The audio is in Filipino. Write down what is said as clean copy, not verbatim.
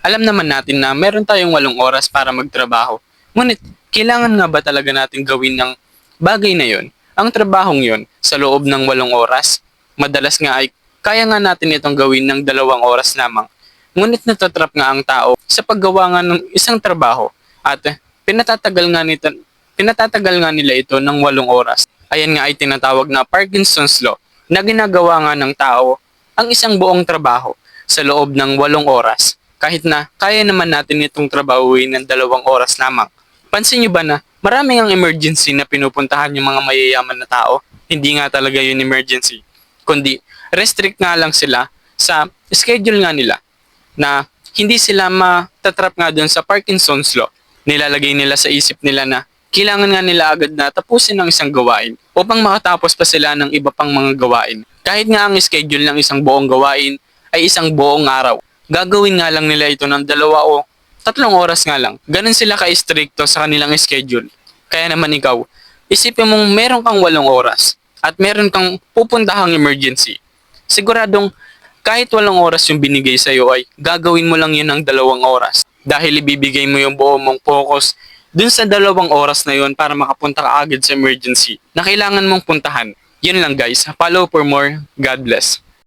Alam naman natin na meron tayong 8 oras para magtrabaho. Ngunit, kailangan nga ba talaga natin gawin ng bagay na yon? Ang trabahong yon sa loob ng 8 oras? Madalas nga ay kaya nga natin itong gawin ng 2 oras lamang. Ngunit natatrap nga ang tao sa paggawa nga ng isang trabaho at pinatatagal nga nila ito ng 8 oras. Ayan nga ay tinatawag na Parkinson's Law na ginagawa nga ng tao ang isang buong trabaho sa loob ng 8 oras kahit na kaya naman natin itong trabahuin ng 2 oras lamang. Pansin nyo ba na maraming ang emergency na pinupuntahan yung mga mayayaman na tao? Hindi nga talaga yun emergency, kundi restrict nga lang sila sa schedule nga nila na hindi sila matatrap nga doon sa Parkinson's Law. Nilalagay nila sa isip nila na kailangan nga nila agad na tapusin ng isang gawain upang makatapos pa sila ng iba pang mga gawain. Kahit nga ang schedule ng isang buong gawain ay isang buong araw, gagawin nga lang nila ito ng 2 o 3 oras nga lang. Ganun sila ka-stricto sa kanilang schedule. Kaya naman ikaw, isipin mong meron kang 8 oras at meron kang pupuntahang emergency. Siguradong kahit 8 oras yung binigay sa'yo ay gagawin mo lang yun ng 2 oras. Dahil ibibigay mo yung buo mong focus dun sa 2 oras na yun para makapunta ka agad sa emergency na kailangan mong puntahan. Yun lang guys. Follow for more. God bless.